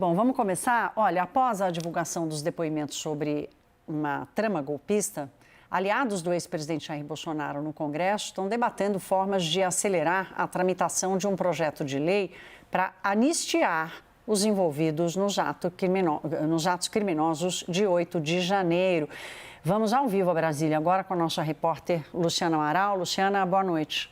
Bom, vamos começar. Olha, após a divulgação dos depoimentos sobre uma trama golpista, aliados do ex-presidente Jair Bolsonaro no Congresso estão debatendo formas de acelerar a tramitação de um projeto de lei para anistiar os envolvidos nos atos criminosos de 8 de janeiro. Vamos ao vivo a Brasília agora com a nossa repórter Luciana Amaral. Luciana, boa noite.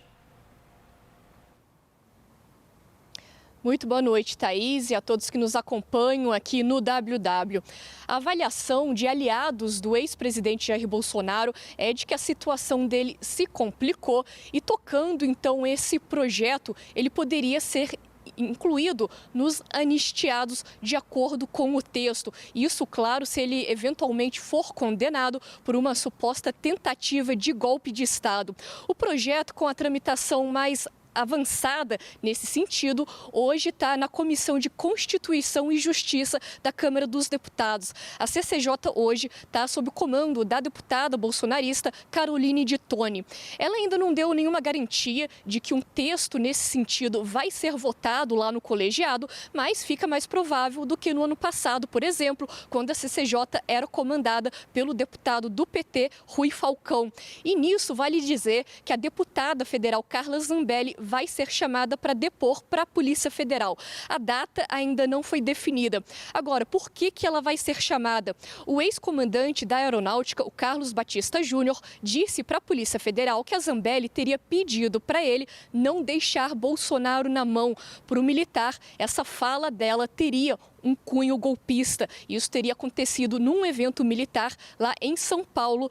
Muito boa noite, Thaís, e a todos que nos acompanham aqui no WW. A avaliação de aliados do ex-presidente Jair Bolsonaro é de que a situação dele se complicou e, tocando então esse projeto, ele poderia ser incluído nos anistiados de acordo com o texto. Isso, claro, se ele eventualmente for condenado por uma suposta tentativa de golpe de Estado. O projeto, com a tramitação mais avançada nesse sentido, hoje está na Comissão de Constituição e Justiça da Câmara dos Deputados. A CCJ hoje está sob o comando da deputada bolsonarista Caroline de Toni. Ela ainda não deu nenhuma garantia de que um texto nesse sentido vai ser votado lá no colegiado, mas fica mais provável do que no ano passado, por exemplo, quando a CCJ era comandada pelo deputado do PT, Rui Falcão. E nisso vale dizer que a deputada federal Carla Zambelli vai ser chamada para depor para a Polícia Federal. A data ainda não foi definida. Agora, por que ela vai ser chamada? O ex-comandante da Aeronáutica, o Carlos Batista Júnior, disse para a Polícia Federal que a Zambelli teria pedido para ele não deixar Bolsonaro na mão. Para o militar, essa fala dela teria um cunho golpista. Isso teria acontecido num evento militar lá em São Paulo,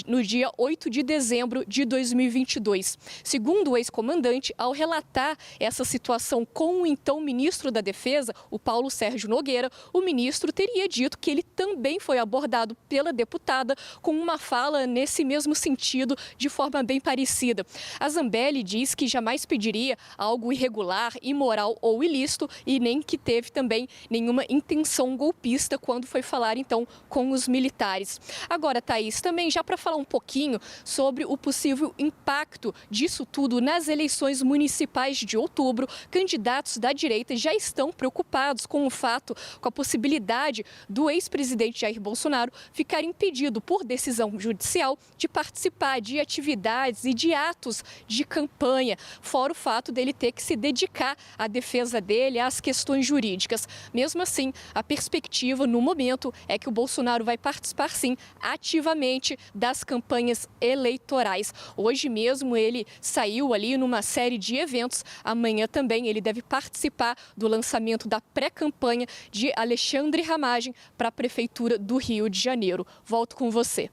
no dia 8 de dezembro de 2022. Segundo o ex-comandante, ao relatar essa situação com o então ministro da Defesa, o Paulo Sérgio Nogueira, o ministro teria dito que ele também foi abordado pela deputada com uma fala nesse mesmo sentido, de forma bem parecida. A Zambelli diz que jamais pediria algo irregular, imoral ou ilícito e nem que teve também nenhuma intenção golpista quando foi falar, então, com os militares. Agora, Thaís, também já para falar um pouquinho sobre o possível impacto disso tudo nas eleições municipais de outubro, candidatos da direita já estão preocupados com o fato, com a possibilidade do ex-presidente Jair Bolsonaro ficar impedido por decisão judicial de participar de atividades e de atos de campanha, fora o fato dele ter que se dedicar à defesa dele, às questões jurídicas. Mesmo assim, a perspectiva no momento é que o Bolsonaro vai participar, sim, ativamente das campanhas eleitorais. Hoje mesmo ele saiu ali numa série de eventos. Amanhã também ele deve participar do lançamento da pré-campanha de Alexandre Ramagem para a Prefeitura do Rio de Janeiro. Volto com você.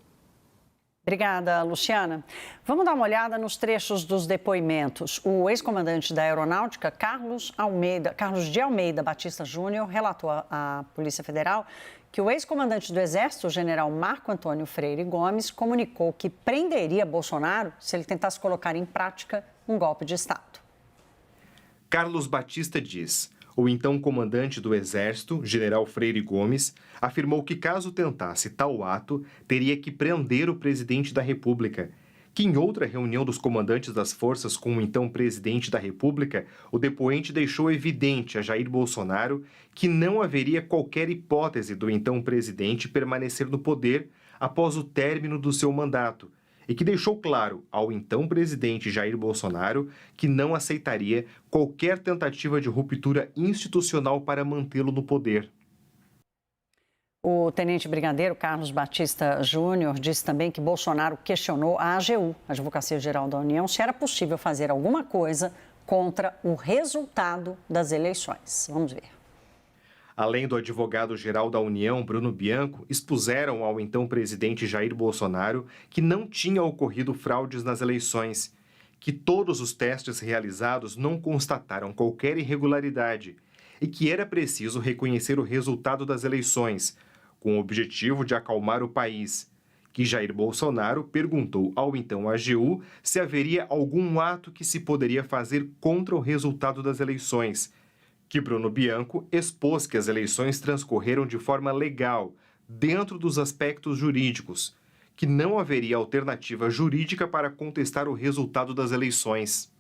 Obrigada, Luciana. Vamos dar uma olhada nos trechos dos depoimentos. O ex-comandante da Aeronáutica, Carlos de Almeida Batista Júnior, relatou à Polícia Federal que o ex-comandante do Exército, o general Marco Antônio Freire Gomes, comunicou que prenderia Bolsonaro se ele tentasse colocar em prática um golpe de Estado. Carlos Batista diz: o então comandante do Exército, general Freire Gomes, afirmou que caso tentasse tal ato, teria que prender o presidente da República. Que em outra reunião dos comandantes das forças com o então presidente da República, o depoente deixou evidente a Jair Bolsonaro que não haveria qualquer hipótese do então presidente permanecer no poder após o término do seu mandato, e que deixou claro ao então presidente Jair Bolsonaro que não aceitaria qualquer tentativa de ruptura institucional para mantê-lo no poder. O tenente brigadeiro Carlos Batista Júnior disse também que Bolsonaro questionou a AGU, a Advocacia Geral da União, se era possível fazer alguma coisa contra o resultado das eleições. Vamos ver. Além do advogado-geral da União, Bruno Bianco, expuseram ao então presidente Jair Bolsonaro que não tinha ocorrido fraudes nas eleições, que todos os testes realizados não constataram qualquer irregularidade e que era preciso reconhecer o resultado das eleições, com o objetivo de acalmar o país, que Jair Bolsonaro perguntou ao então AGU se haveria algum ato que se poderia fazer contra o resultado das eleições, que Bruno Bianco expôs que as eleições transcorreram de forma legal, dentro dos aspectos jurídicos, que não haveria alternativa jurídica para contestar o resultado das eleições.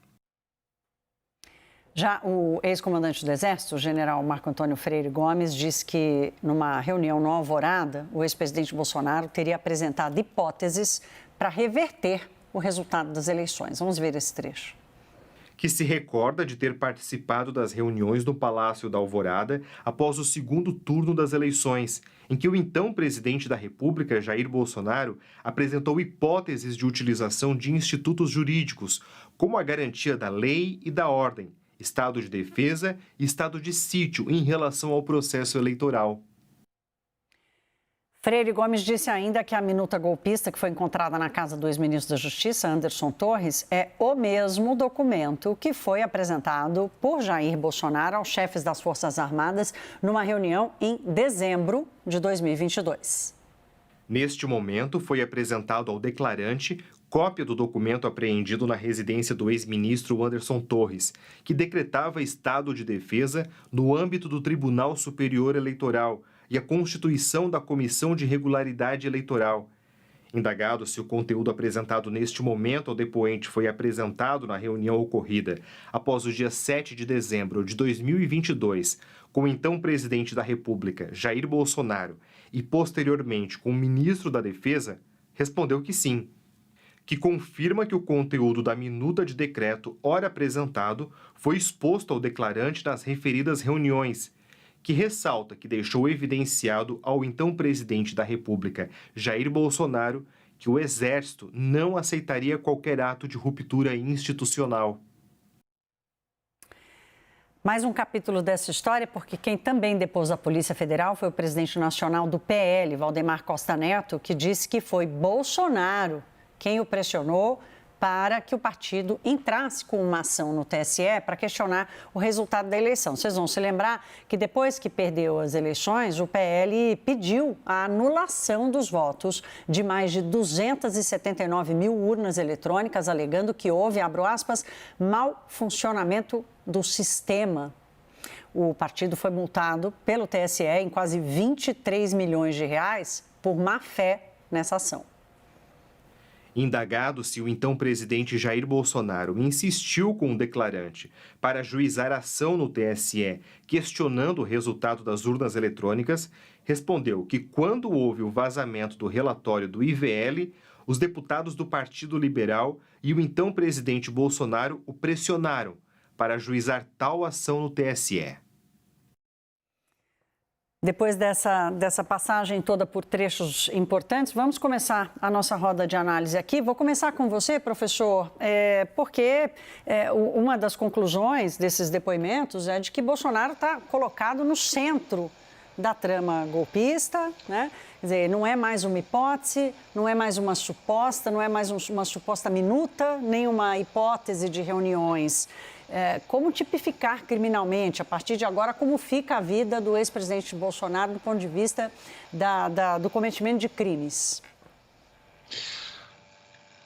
Já o ex-comandante do Exército, o general Marco Antônio Freire Gomes, disse que numa reunião no Alvorada, o ex-presidente Bolsonaro teria apresentado hipóteses para reverter o resultado das eleições. Vamos ver esse trecho. Que se recorda de ter participado das reuniões no Palácio da Alvorada após o segundo turno das eleições, em que o então presidente da República, Jair Bolsonaro, apresentou hipóteses de utilização de institutos jurídicos, como a garantia da lei e da ordem, estado de defesa e estado de sítio em relação ao processo eleitoral. Freire Gomes disse ainda que a minuta golpista que foi encontrada na casa do ex-ministro da Justiça, Anderson Torres, é o mesmo documento que foi apresentado por Jair Bolsonaro aos chefes das Forças Armadas numa reunião em dezembro de 2022. Neste momento, foi apresentado ao declarante cópia do documento apreendido na residência do ex-ministro Anderson Torres, que decretava estado de defesa no âmbito do Tribunal Superior Eleitoral e a constituição da Comissão de Regularidade Eleitoral. Indagado se o conteúdo apresentado neste momento ao depoente foi apresentado na reunião ocorrida após o dia 7 de dezembro de 2022, com o então presidente da República, Jair Bolsonaro, e posteriormente com o ministro da Defesa, respondeu que sim, que confirma que o conteúdo da minuta de decreto ora apresentado foi exposto ao declarante nas referidas reuniões, que ressalta que deixou evidenciado ao então presidente da República, Jair Bolsonaro, que o Exército não aceitaria qualquer ato de ruptura institucional. Mais um capítulo dessa história, porque quem também depôs a Polícia Federal foi o presidente nacional do PL, Valdemar Costa Neto, que disse que foi Bolsonaro quem o pressionou para que o partido entrasse com uma ação no TSE para questionar o resultado da eleição. Vocês vão se lembrar que depois que perdeu as eleições, o PL pediu a anulação dos votos de mais de 279 mil urnas eletrônicas, alegando que houve, abro aspas, mau funcionamento do sistema. O partido foi multado pelo TSE em quase 23 milhões de reais por má fé nessa ação. Indagado se o então presidente Jair Bolsonaro insistiu com o declarante para ajuizar ação no TSE, questionando o resultado das urnas eletrônicas, respondeu que quando houve o vazamento do relatório do IVL, os deputados do Partido Liberal e o então presidente Bolsonaro o pressionaram para ajuizar tal ação no TSE. Depois dessa passagem toda por trechos importantes, vamos começar a nossa roda de análise aqui. Vou começar com você, professor, porque uma das conclusões desses depoimentos é de que Bolsonaro está colocado no centro da trama golpista, né? Quer dizer, não é mais uma hipótese, não é mais uma suposta, não é mais uma suposta minuta, nem uma hipótese de reuniões. Como tipificar criminalmente, a partir de agora, como fica a vida do ex-presidente Bolsonaro do ponto de vista do cometimento de crimes?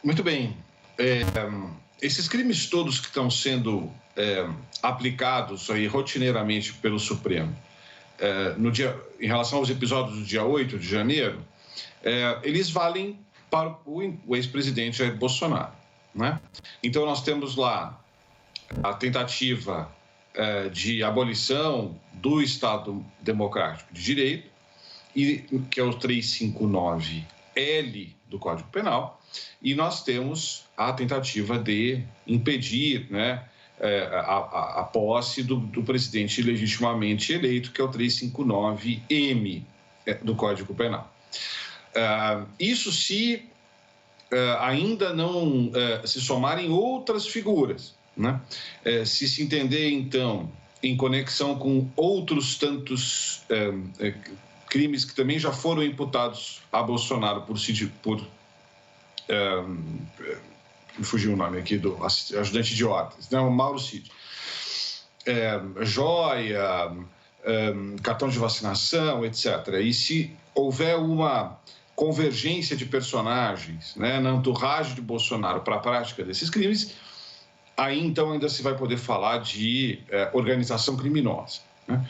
Muito bem. Esses crimes todos que estão sendo aplicados aí rotineiramente pelo Supremo, em relação aos episódios do dia 8 de janeiro, eles valem para o ex-presidente Jair Bolsonaro, né? Então, nós temos lá a tentativa de abolição do Estado Democrático de Direito, que é o 359L do Código Penal, e nós temos a tentativa de impedir, né, a posse do presidente legitimamente eleito, que é o 359M do Código Penal. Isso se ainda não se somarem outras figuras, né? Se entender, então, em conexão com outros tantos crimes que também já foram imputados a Bolsonaro por me fugiu o nome aqui do ajudante de ordens, né? O Mauro Cid. Joia, cartão de vacinação, etc. E se houver uma convergência de personagens, né, na entourage de Bolsonaro para a prática desses crimes, aí então ainda se vai poder falar de organização criminosa, né?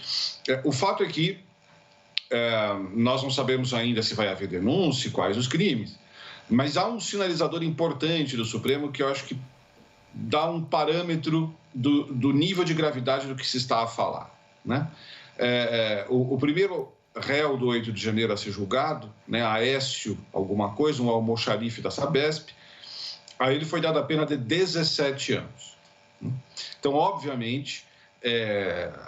O fato é que nós não sabemos ainda se vai haver denúncia e quais os crimes, mas há um sinalizador importante do Supremo que eu acho que dá um parâmetro do nível de gravidade do que se está a falar, né? O primeiro réu do 8 de janeiro a ser julgado, né, Aécio alguma coisa, um almoxarife da Sabesp, a ele foi dada a pena de 17 anos. Então, obviamente,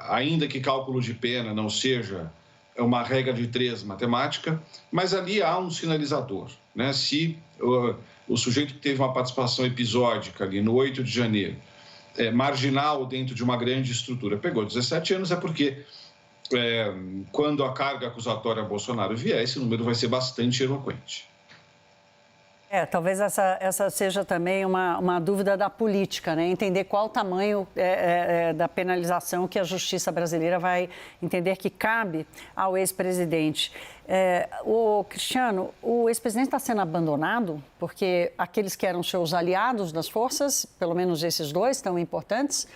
ainda que cálculo de pena não seja uma regra de 3 matemática, mas ali há um sinalizador, né? Se o sujeito que teve uma participação episódica ali no 8 de janeiro, marginal dentro de uma grande estrutura, pegou 17 anos, é porque quando a carga acusatória a Bolsonaro vier, esse número vai ser bastante eloquente. Talvez essa seja também uma dúvida da política, né? Entender qual o tamanho da penalização que a justiça brasileira vai entender que cabe ao ex-presidente. Cristiano, o ex-presidente está sendo abandonado porque aqueles que eram seus aliados das forças, pelo menos esses dois tão importantes,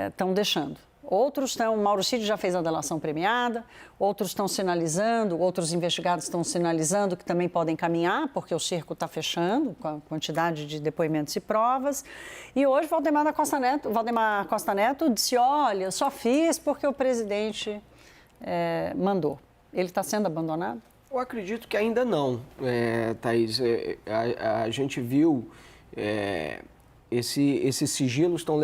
estão deixando. Outros estão, Mauro Cid já fez a delação premiada, outros estão sinalizando, outros investigados estão sinalizando que também podem caminhar, porque o circo está fechando com a quantidade de depoimentos e provas. E hoje Valdemar Costa Neto disse, olha, só fiz porque o presidente mandou. Ele está sendo abandonado? Eu acredito que ainda não, Thaís. A gente viu... Esses sigilos estão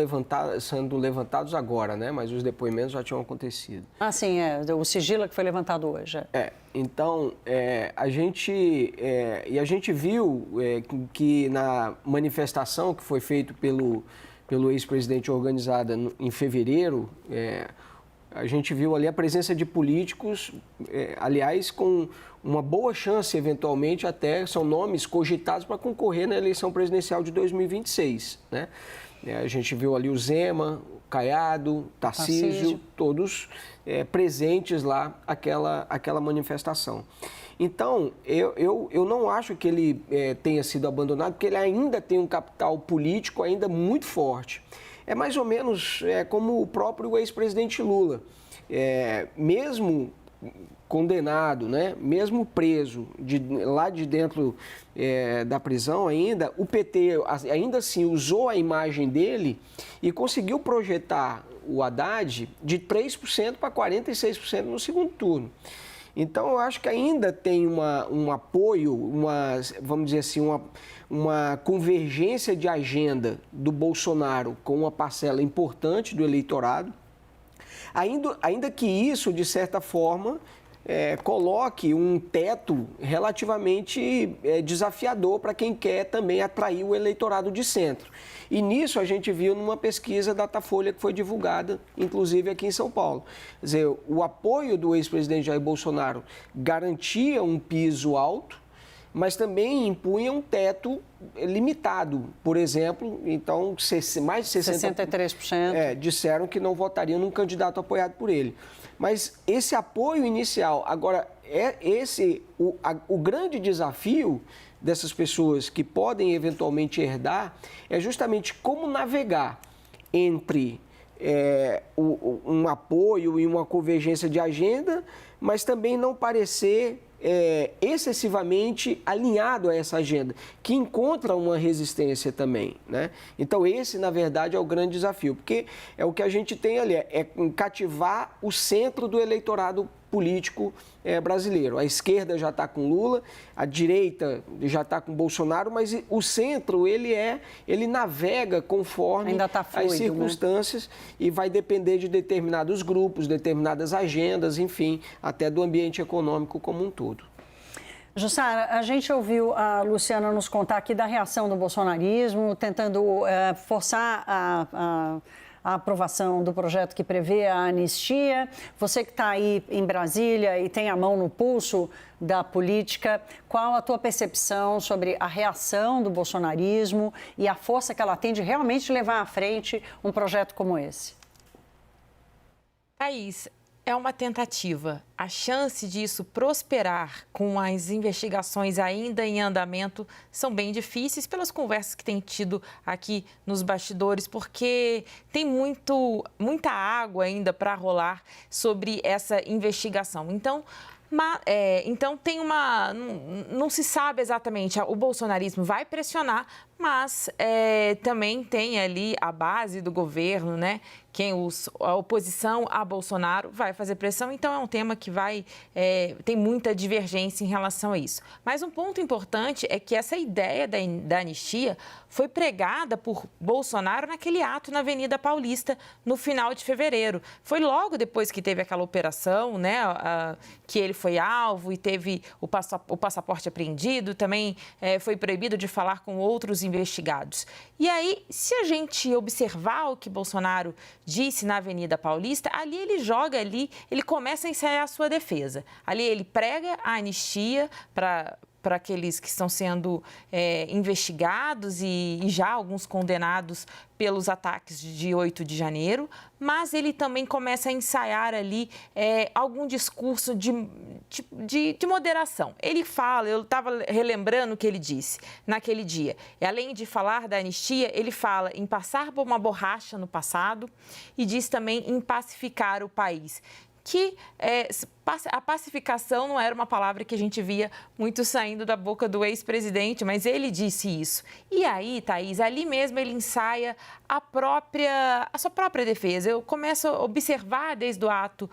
sendo levantados agora, né? Mas os depoimentos já tinham acontecido. Ah, sim, o sigilo que foi levantado hoje. Então, a gente viu que na manifestação que foi feita pelo ex-presidente organizada em fevereiro, a gente viu ali a presença de políticos, aliás, com uma boa chance, eventualmente, até são nomes cogitados para concorrer na eleição presidencial de 2026. Né? A gente viu ali o Zema, o Caiado, Tarcísio, todos presentes lá aquela manifestação. Então, eu não acho que ele tenha sido abandonado, porque ele ainda tem um capital político ainda muito forte. É mais ou menos como o próprio ex-presidente Lula. Mesmo condenado, né? Mesmo preso lá de dentro da prisão ainda, o PT ainda assim usou a imagem dele e conseguiu projetar o Haddad de 3% para 46% no segundo turno. Então, eu acho que ainda tem um apoio, vamos dizer assim, uma convergência de agenda do Bolsonaro com uma parcela importante do eleitorado, ainda que isso, de certa forma, coloque um teto relativamente desafiador para quem quer também atrair o eleitorado de centro. E nisso a gente viu numa pesquisa Datafolha que foi divulgada, inclusive aqui em São Paulo. Quer dizer, o apoio do ex-presidente Jair Bolsonaro garantia um piso alto, mas também impunha um teto limitado. Por exemplo, então, mais de 63% disseram que não votariam num candidato apoiado por ele. Mas esse apoio inicial, agora, o grande desafio dessas pessoas que podem eventualmente herdar é justamente como navegar entre um apoio e uma convergência de agenda, mas também não parecer excessivamente alinhado a essa agenda, que encontra uma resistência também, né? Então, esse, na verdade, é o grande desafio, porque é o que a gente tem ali, cativar o centro do eleitorado político brasileiro. A esquerda já está com Lula, a direita já está com Bolsonaro, mas o centro, ele navega conforme ainda tá fluido, as circunstâncias, né? E vai depender de determinados grupos, determinadas agendas, enfim, até do ambiente econômico como um todo. Jussara, a gente ouviu a Luciana nos contar aqui da reação do bolsonarismo, tentando forçar a aprovação do projeto que prevê a anistia. Você que está aí em Brasília e tem a mão no pulso da política, qual a tua percepção sobre a reação do bolsonarismo e a força que ela tem de realmente levar à frente um projeto como esse? Thaís, é uma tentativa. a chance disso prosperar com as investigações ainda em andamento são bem difíceis pelas conversas que tem tido aqui nos bastidores, porque tem muita água ainda para rolar sobre essa investigação. Então tem não se sabe exatamente, o bolsonarismo vai pressionar, mas também tem ali a base do governo, né? A oposição a Bolsonaro vai fazer pressão, então é um tema que tem muita divergência em relação a isso. Mas um ponto importante é que essa ideia da anistia foi pregada por Bolsonaro naquele ato na Avenida Paulista no final de fevereiro. Foi logo depois que teve aquela operação, né? Que ele foi alvo e teve o passaporte apreendido, também foi proibido de falar com outros investigados. E aí, se a gente observar o que Bolsonaro disse na Avenida Paulista, ele começa a ensaiar a sua defesa. Ali ele prega a anistia para aqueles que estão sendo investigados e já alguns condenados pelos ataques de 8 de janeiro, mas ele também começa a ensaiar ali algum discurso de moderação. Ele fala, eu estava relembrando o que ele disse naquele dia, e além de falar da anistia, ele fala em passar por uma borracha no passado e diz também em pacificar o país. Que a pacificação não era uma palavra que a gente via muito saindo da boca do ex-presidente, mas ele disse isso. E aí, Thaís, ali mesmo ele ensaia a sua própria defesa. Eu começo a observar desde o ato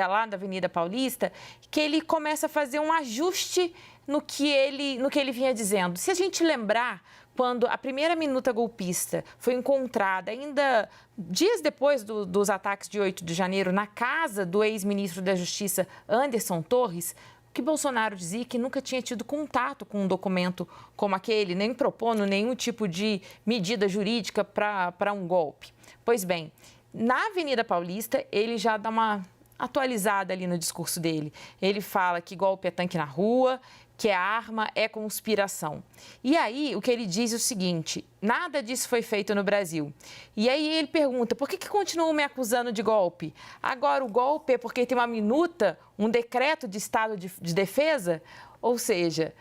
lá da Avenida Paulista que ele começa a fazer um ajuste no que ele vinha dizendo. Se a gente lembrar, quando a primeira minuta golpista foi encontrada ainda dias depois dos ataques de 8 de janeiro na casa do ex-ministro da Justiça, Anderson Torres, que Bolsonaro dizia que nunca tinha tido contato com um documento como aquele, nem propondo nenhum tipo de medida jurídica para um golpe. Pois bem, na Avenida Paulista, ele já dá uma atualizada ali no discurso dele. Ele fala que golpe é tanque na rua, que a arma é conspiração. E aí, o que ele diz é o seguinte, nada disso foi feito no Brasil. E aí ele pergunta, por que continuam me acusando de golpe? Agora o golpe é porque tem uma minuta, um decreto de estado de defesa? Ou seja,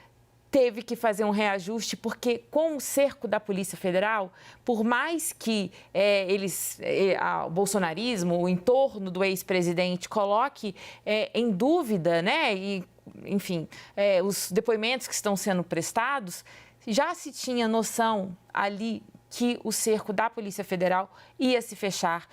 teve que fazer um reajuste, porque com o cerco da Polícia Federal, por mais que o bolsonarismo, o entorno do ex-presidente, coloque em dúvida, né, enfim, os depoimentos que estão sendo prestados, já se tinha noção ali que o cerco da Polícia Federal ia se fechar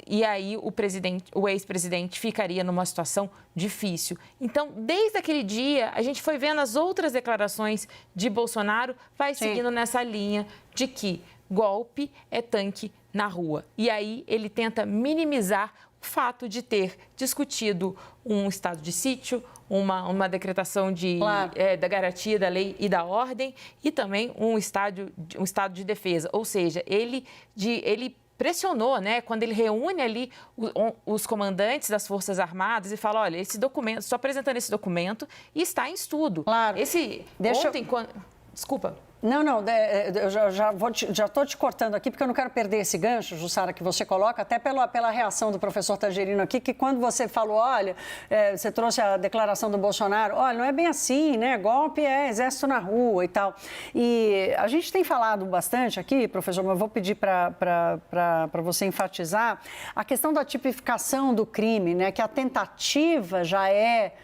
e aí o ex-presidente ficaria numa situação difícil. Então, desde aquele dia, a gente foi vendo as outras declarações de Bolsonaro, vai seguindo nessa linha de que golpe é tanque na rua. E aí ele tenta minimizar o fato de ter discutido um estado de sítio, uma decretação da garantia da lei e da ordem e também um estado de defesa. Ou seja, ele pressionou, né, quando ele reúne ali os comandantes das Forças Armadas e fala, olha, esse documento, estou apresentando esse documento e está em estudo. Claro. Desculpa. Não, eu já estou te cortando aqui, porque eu não quero perder esse gancho, Jussara, que você coloca, até pela reação do professor Tangerino aqui, que quando você falou, olha, você trouxe a declaração do Bolsonaro, olha, não é bem assim, né? Golpe é exército na rua e tal. E a gente tem falado bastante aqui, professor, mas eu vou pedir para você enfatizar a questão da tipificação do crime, né? Que a tentativa já é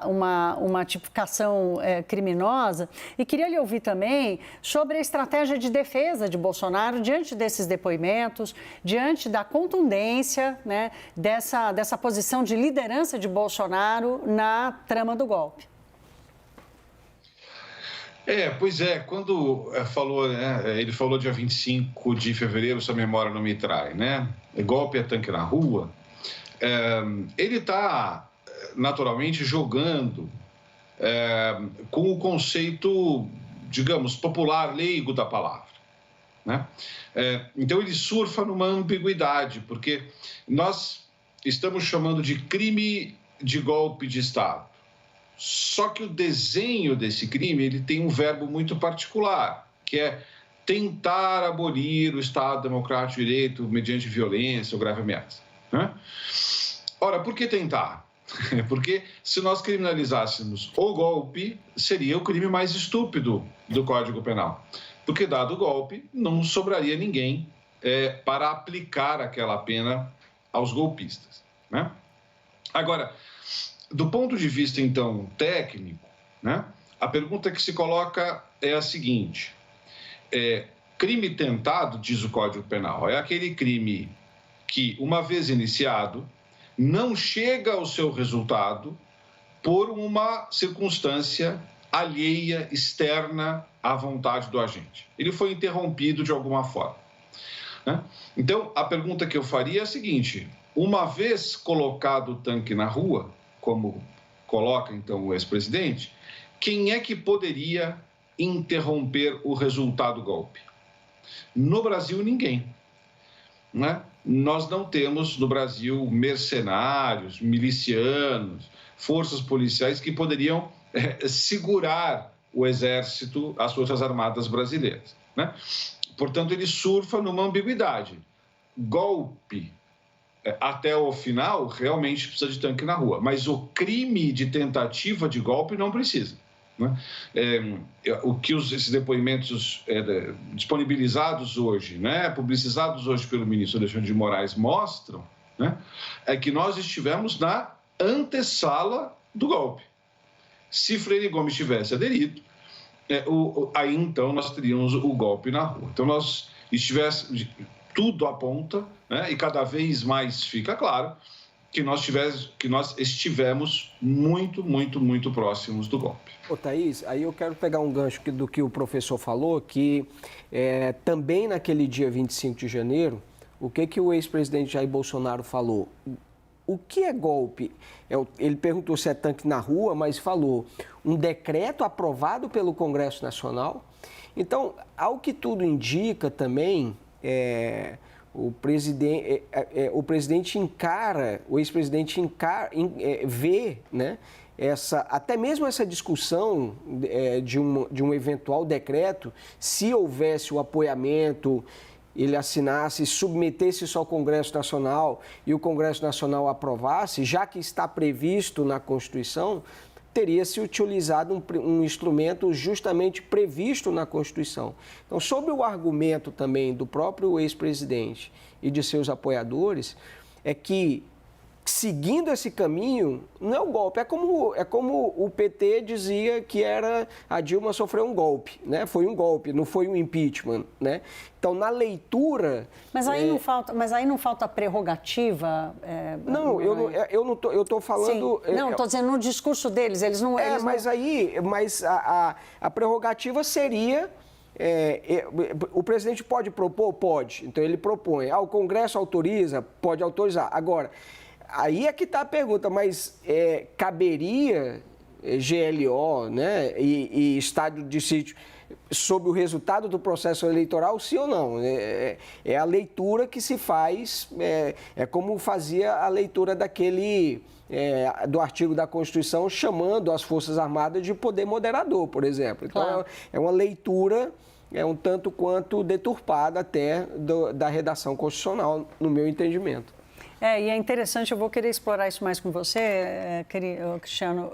uma tipificação criminosa. E queria lhe ouvir também sobre a estratégia de defesa de Bolsonaro diante desses depoimentos, diante da contundência, né, dessa posição de liderança de Bolsonaro na trama do golpe. Pois é, quando ele falou dia 25 de fevereiro, se a memória não me trai, né? Golpe é tanque na rua. Ele está naturalmente jogando com o conceito, digamos, popular, leigo da palavra, né? Então ele surfa numa ambiguidade, porque nós estamos chamando de crime de golpe de Estado. Só que o desenho desse crime, ele tem um verbo muito particular, que é tentar abolir o Estado Democrático de Direito mediante violência ou grave ameaça, né? Ora, por que tentar? Porque se nós criminalizássemos o golpe, seria o crime mais estúpido do Código Penal. Porque, dado o golpe, não sobraria ninguém para aplicar aquela pena aos golpistas, né? Agora, do ponto de vista, então, técnico, né, a pergunta que se coloca é a seguinte: crime tentado, diz o Código Penal, é aquele crime que, uma vez iniciado, não chega ao seu resultado por uma circunstância alheia, externa à vontade do agente. Ele foi interrompido de alguma forma, né? Então, a pergunta que eu faria é a seguinte: uma vez colocado o tanque na rua, como coloca então o ex-presidente, quem é que poderia interromper o resultado do golpe? No Brasil, ninguém, né? Nós não temos no Brasil mercenários, milicianos, forças policiais que poderiam segurar o exército, as Forças Armadas brasileiras, né? Portanto, ele surfa numa ambiguidade. Golpe, até o final, realmente precisa de tanque na rua, mas o crime de tentativa de golpe não precisa, né? O que esses depoimentos disponibilizados hoje, né, publicizados hoje pelo ministro Alexandre de Moraes mostram, né, é que nós estivemos na antessala do golpe. Se Freire Gomes tivesse aderido, aí então nós teríamos o golpe na rua. Então nós tudo aponta, né, e cada vez mais fica claro que nós estivemos muito, muito, muito próximos do golpe. Ô, Thaís, aí eu quero pegar um gancho do que o professor falou, que também naquele dia 25 de janeiro, o que o ex-presidente Jair Bolsonaro falou? O que é golpe? Ele perguntou se é tanque na rua, mas falou um decreto aprovado pelo Congresso Nacional. Então, ao que tudo indica também, o ex-presidente vê, né, até mesmo essa discussão de um eventual decreto, se houvesse o apoiamento, ele assinasse, submetesse isso ao Congresso Nacional e o Congresso Nacional aprovasse, já que está previsto na Constituição, teria se utilizado um instrumento justamente previsto na Constituição. Então, sob o argumento também do próprio ex-presidente e de seus apoiadores, é que, seguindo esse caminho, não é um golpe. É como o PT dizia que a Dilma sofreu um golpe, né? Foi um golpe, não foi um impeachment, né? Então, na leitura... Mas aí não falta prerrogativa? Eu estou falando... Sim. Não, estou dizendo no discurso deles, eles não... Mas a prerrogativa seria... o presidente pode propor? Pode. Então, ele propõe. O Congresso autoriza? Pode autorizar. Agora... Aí é que está a pergunta, mas caberia GLO, né, e estado de sítio sob o resultado do processo eleitoral, sim ou não? É a leitura que se faz, é como fazia a leitura do artigo da Constituição, chamando as Forças Armadas de poder moderador, por exemplo. Então, claro, é uma leitura um tanto quanto deturpada até da redação constitucional, no meu entendimento. E é interessante, eu vou querer explorar isso mais com você, Cristiano,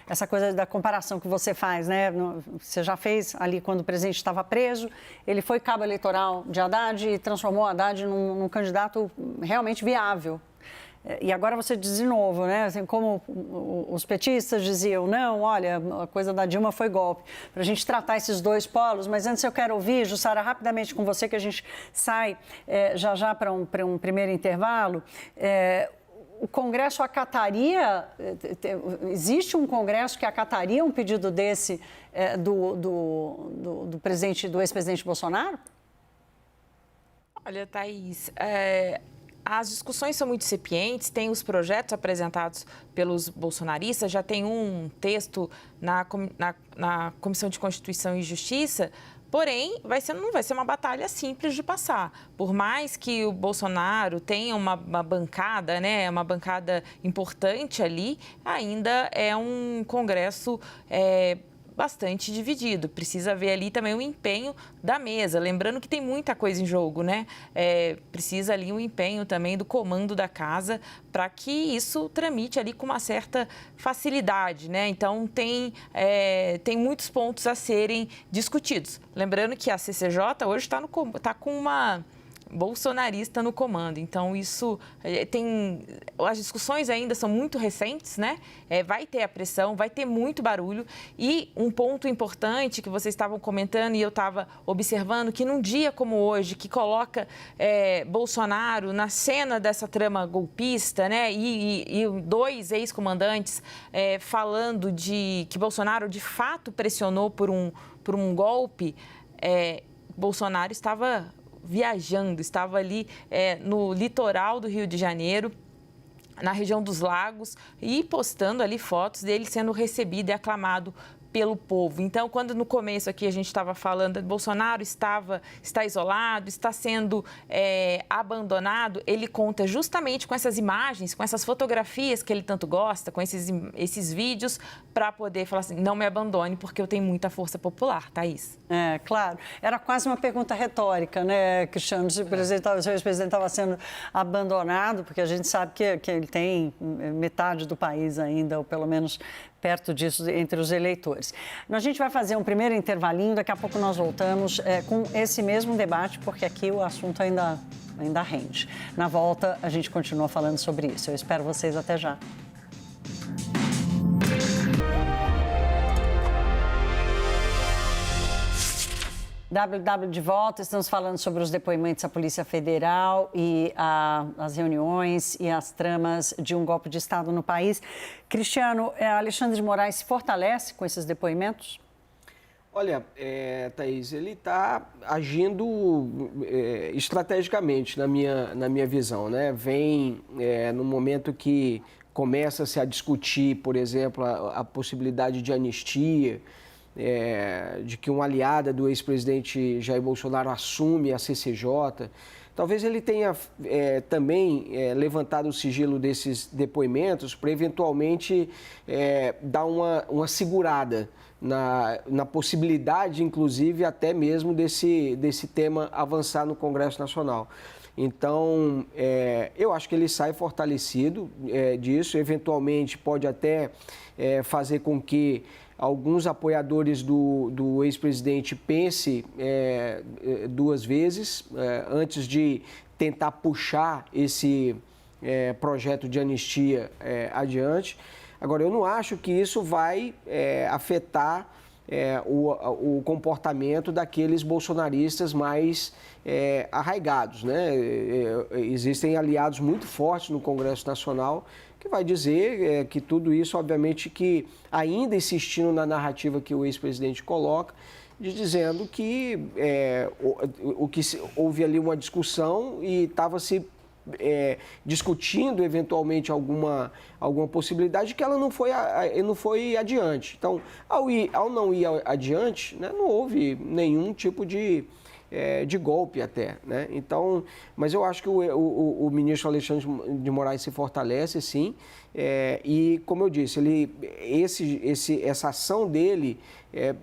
essa coisa da comparação que você faz, né? Você já fez ali quando o presidente estava preso, ele foi cabo eleitoral de Haddad e transformou Haddad num candidato realmente viável. E agora você diz de novo, né? Assim, como os petistas diziam, não, olha, a coisa da Dilma foi golpe. Para a gente tratar esses dois polos, mas antes eu quero ouvir, Jussara, rapidamente com você, que a gente sai já para um primeiro intervalo. O Congresso acataria, existe um Congresso que acataria um pedido desse do ex-presidente Bolsonaro? Olha, Thaís, as discussões são muito incipientes, tem os projetos apresentados pelos bolsonaristas, já tem um texto na Comissão de Constituição e Justiça, porém, não vai ser uma batalha simples de passar. Por mais que o Bolsonaro tenha uma bancada, né, uma bancada importante ali, ainda é um Congresso bastante dividido. Precisa ver ali também o empenho da mesa. Lembrando que tem muita coisa em jogo, né? Precisa ali o empenho também do comando da casa para que isso tramite ali com uma certa facilidade, né? Então, tem muitos pontos a serem discutidos. Lembrando que a CCJ hoje está com uma bolsonarista no comando. Então, isso as discussões ainda são muito recentes, né? Vai ter a pressão, vai ter muito barulho. E um ponto importante que vocês estavam comentando e eu estava observando, que num dia como hoje, que coloca Bolsonaro na cena dessa trama golpista, né? E 2 ex-comandantes falando que Bolsonaro de fato pressionou por um golpe, Bolsonaro estava viajando, estava ali no litoral do Rio de Janeiro, na região dos Lagos, e postando ali fotos dele sendo recebido e aclamado pelo povo. Então, quando no começo aqui a gente estava falando, Bolsonaro está isolado, está sendo abandonado, ele conta justamente com essas imagens, com essas fotografias que ele tanto gosta, com esses vídeos, para poder falar assim, não me abandone, porque eu tenho muita força popular, Thaís. Claro. Era quase uma pergunta retórica, né, Cristiano? Se o ex-presidente estava sendo abandonado, porque a gente sabe que ele tem metade do país ainda, ou pelo menos perto disso, entre os eleitores. A gente vai fazer um primeiro intervalinho, daqui a pouco nós voltamos com esse mesmo debate, porque aqui o assunto ainda rende. Na volta, a gente continua falando sobre isso. Eu espero vocês até já. WW de volta, estamos falando sobre os depoimentos à Polícia Federal e as reuniões e as tramas de um golpe de Estado no país. Cristiano, Alexandre de Moraes se fortalece com esses depoimentos? Olha, Thaís, ele está agindo estrategicamente, na minha visão, né? Vem no momento que começa-se a discutir, por exemplo, a possibilidade de anistia, de que uma aliada do ex-presidente Jair Bolsonaro assume a CCJ. Talvez ele tenha também levantado o sigilo desses depoimentos para eventualmente dar uma segurada na possibilidade, inclusive, até mesmo desse tema avançar no Congresso Nacional. Então, eu acho que ele sai fortalecido disso, eventualmente pode até fazer com que alguns apoiadores do ex-presidente pensem 2 vezes antes de tentar puxar esse projeto de anistia adiante. Agora, eu não acho que isso vai afetar o comportamento daqueles bolsonaristas mais arraigados, né? Existem aliados muito fortes no Congresso Nacional que vai dizer que tudo isso, obviamente, que ainda insistindo na narrativa que o ex-presidente coloca, dizendo que houve ali uma discussão e estava se discutindo eventualmente alguma possibilidade que ela não foi adiante. Então, ao não ir adiante, né, não houve nenhum tipo de golpe até, né? Então, mas eu acho que o ministro Alexandre de Moraes se fortalece, sim, e como eu disse, essa ação dele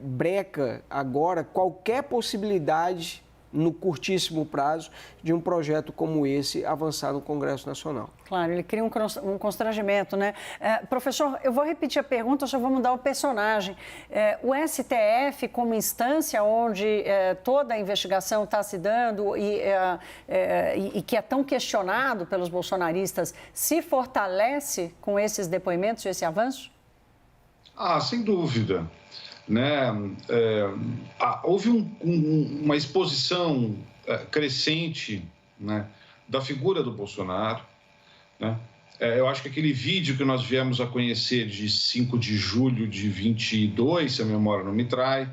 breca agora qualquer possibilidade no curtíssimo prazo de um projeto como esse avançar no Congresso Nacional. Claro, ele cria um constrangimento, né? Professor, eu vou repetir a pergunta, só vou mudar o personagem. O STF, como instância onde toda a investigação está se dando e que é tão questionado pelos bolsonaristas, se fortalece com esses depoimentos e esse avanço? Sem dúvida. Né? Houve uma exposição crescente, né, da figura do Bolsonaro, né? Eu acho que aquele vídeo que nós viemos a conhecer de 5 de julho de 22, se a memória não me trai,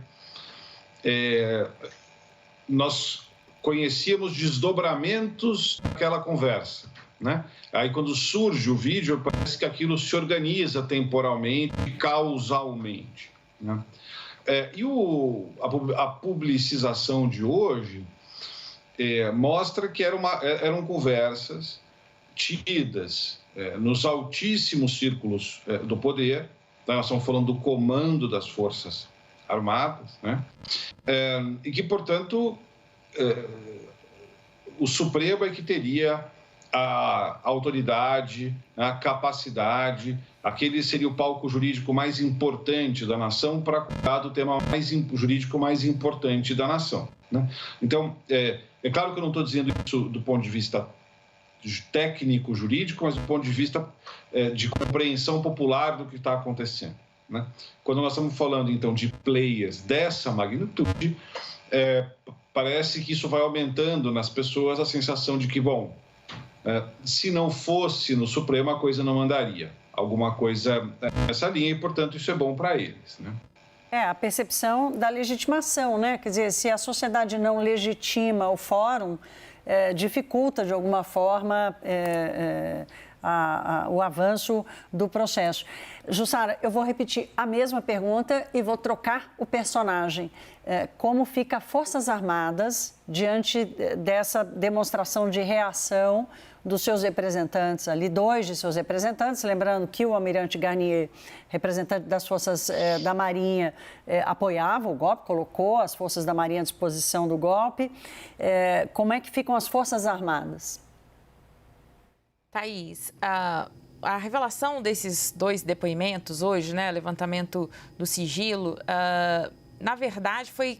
nós conhecíamos desdobramentos daquela conversa, né? Aí quando surge o vídeo, parece que aquilo se organiza temporalmente e causalmente, né? A publicização de hoje mostra que eram conversas tidas nos altíssimos círculos do poder. Nós estamos falando do comando das Forças Armadas, né? E que, portanto, o Supremo é que teria a autoridade, a capacidade, aquele seria o palco jurídico mais importante da nação para cuidar do tema jurídico mais importante da nação, né? Então, é claro que eu não estou dizendo isso do ponto de vista técnico jurídico, mas do ponto de vista de compreensão popular do que está acontecendo, né? Quando nós estamos falando, então, de players dessa magnitude, parece que isso vai aumentando nas pessoas a sensação de que, bom, se não fosse no Supremo, a coisa não andaria. Alguma coisa nessa linha e, portanto, isso é bom para eles, né? A percepção da legitimação, né? Quer dizer, se a sociedade não legitima o fórum, dificulta, de alguma forma, o avanço do processo. Jussara, eu vou repetir a mesma pergunta e vou trocar o personagem. Como fica Forças Armadas diante dessa demonstração de reação dos seus representantes ali, 2 de seus representantes, lembrando que o almirante Garnier, representante das Forças da Marinha, apoiava o golpe, colocou as Forças da Marinha à disposição do golpe. Como é que ficam as Forças Armadas? Thaís, a revelação desses 2 depoimentos hoje, né, levantamento do sigilo, na verdade, foi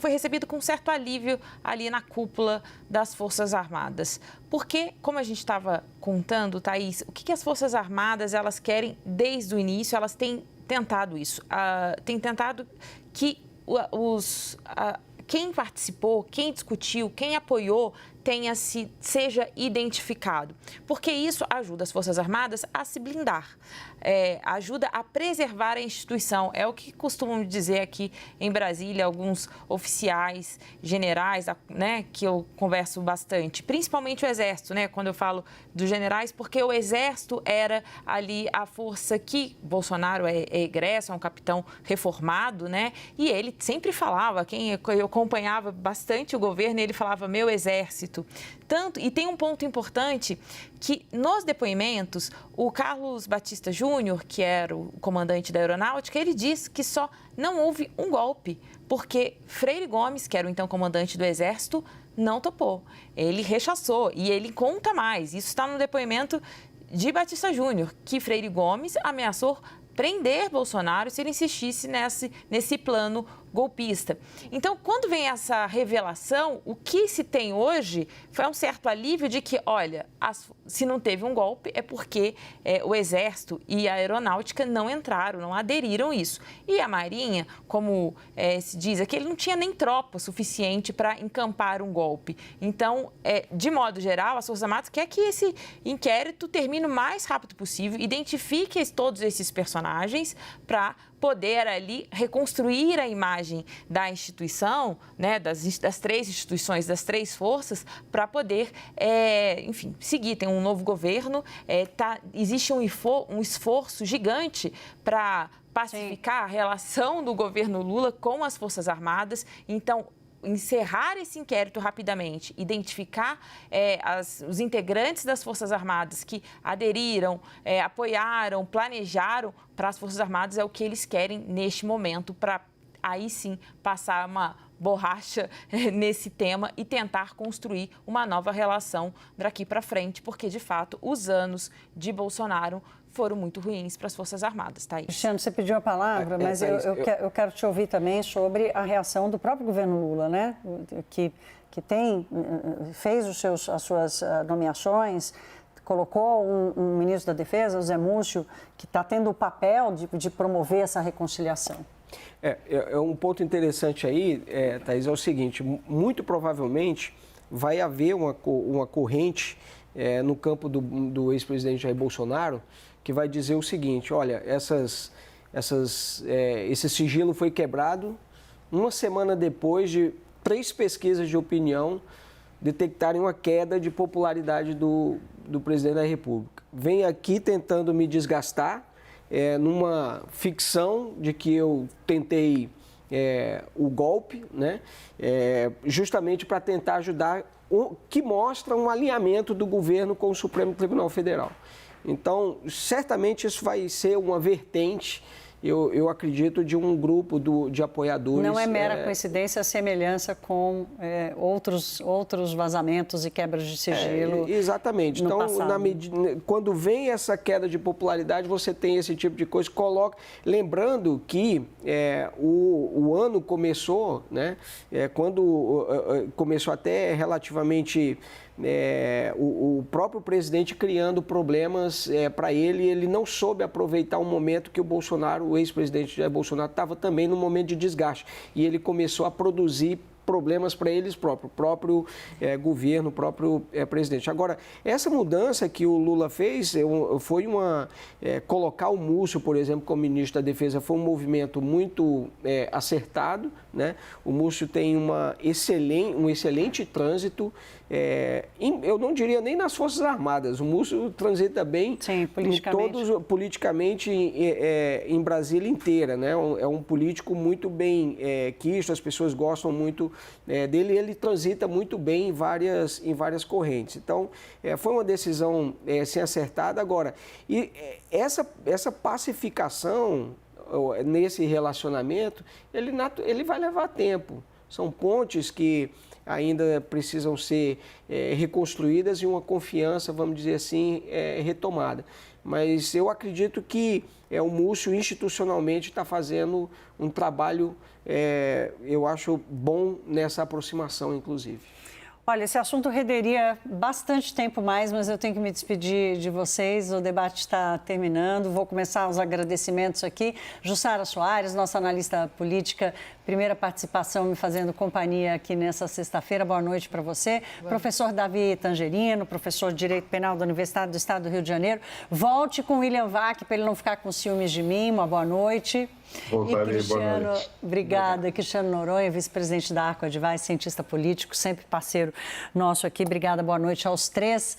recebido com certo alívio ali na cúpula das Forças Armadas. Porque, como a gente estava contando, Thaís, o que as Forças Armadas elas querem desde o início? Elas têm tentado isso. Têm tentado que quem participou, quem discutiu, quem apoiou, seja identificado. Porque isso ajuda as Forças Armadas a se blindar, ajuda a preservar a instituição. É o que costumam dizer aqui em Brasília alguns oficiais, generais, né, que eu converso bastante, principalmente o Exército, né, quando eu falo dos generais, porque o Exército era ali a força que Bolsonaro é egresso, é um capitão reformado, né, e ele sempre falava, eu acompanhava bastante o governo, ele falava meu Exército. E tem um ponto importante que nos depoimentos, o Carlos Batista Júnior, que era o comandante da Aeronáutica, ele diz que só não houve um golpe, porque Freire Gomes, que era o então comandante do Exército, não topou. Ele rechaçou e ele conta mais. Isso está no depoimento de Batista Júnior, que Freire Gomes ameaçou prender Bolsonaro se ele insistisse nesse plano golpista. Então, quando vem essa revelação, o que se tem hoje foi um certo alívio de que, olha, se não teve um golpe é porque o Exército e a Aeronáutica não entraram, não aderiram a isso. E a Marinha, como se diz aqui, ele não tinha nem tropa suficiente para encampar um golpe. Então, de modo geral, as Forças Armadas quer que esse inquérito termine o mais rápido possível, identifique todos esses personagens para poder ali reconstruir a imagem da instituição, né, das 3 instituições, das 3 forças, para poder, enfim, seguir. Tem um novo governo, existe um esforço gigante para pacificar a relação do governo Lula com as Forças Armadas. Então, encerrar esse inquérito rapidamente, identificar os integrantes das Forças Armadas que aderiram, apoiaram, planejaram para as Forças Armadas é o que eles querem neste momento para aí sim passar uma borracha nesse tema e tentar construir uma nova relação daqui para frente, porque de fato os anos de Bolsonaro foram muito ruins para as Forças Armadas, tá aí. Cristiano, você pediu a palavra, mas eu quero te ouvir também sobre a reação do próprio governo Lula, né? Que fez as suas nomeações, colocou um ministro da Defesa, o Zé Múcio, que está tendo o papel de promover essa reconciliação. Um ponto interessante aí, Thaís, é o seguinte, muito provavelmente vai haver uma corrente no campo do ex-presidente Jair Bolsonaro, que vai dizer o seguinte, olha, esse sigilo foi quebrado uma semana depois de 3 pesquisas de opinião detectarem uma queda de popularidade do presidente da República. Vem aqui tentando me desgastar, numa ficção de que eu tentei o golpe, né? Justamente para tentar ajudar, que mostra um alinhamento do governo com o Supremo Tribunal Federal. Então, certamente isso vai ser uma vertente eu acredito, de um grupo de apoiadores. Não é mera coincidência a semelhança com outros vazamentos e quebras de sigilo. Exatamente. Então, quando vem essa queda de popularidade, você tem esse tipo de coisa. Lembrando que o ano começou, né? Quando começou até relativamente o próprio presidente criando problemas para ele não soube aproveitar um momento que o ex-presidente Jair Bolsonaro estava também num momento de desgaste e ele começou a produzir problemas para eles próprios, o próprio governo, o próprio presidente. Agora, essa mudança que o Lula fez foi colocar o Múcio, por exemplo, como ministro da Defesa, foi um movimento muito acertado, né? O Múcio tem um excelente trânsito, eu não diria nem nas Forças Armadas, o Múcio transita bem. Sim, politicamente. Politicamente em Brasília inteira, né? É um político muito bem quisto, as pessoas gostam muito dele, ele transita muito bem em várias correntes. Então, foi uma decisão assim, acertada. Agora, e essa pacificação nesse relacionamento, ele vai levar tempo. São pontes que ainda precisam ser reconstruídas e uma confiança, vamos dizer assim, retomada. Mas eu acredito que o Múcio institucionalmente está fazendo um trabalho, eu acho, bom nessa aproximação, inclusive. Olha, esse assunto renderia bastante tempo mais, mas eu tenho que me despedir de vocês. O debate está terminando. Vou começar os agradecimentos aqui. Jussara Soares, nossa analista política, primeira participação me fazendo companhia aqui nessa sexta-feira. Boa noite para você. Professor Davi Tangerino, professor de Direito Penal da Universidade do Estado do Rio de Janeiro. Volte com o William Vac para ele não ficar com ciúmes de mim. Uma boa noite. Voltarei, boa noite. Obrigada. Cristiano Noronha, vice-presidente da Arco Advice, cientista político, sempre parceiro nosso aqui. Obrigada, boa noite aos três.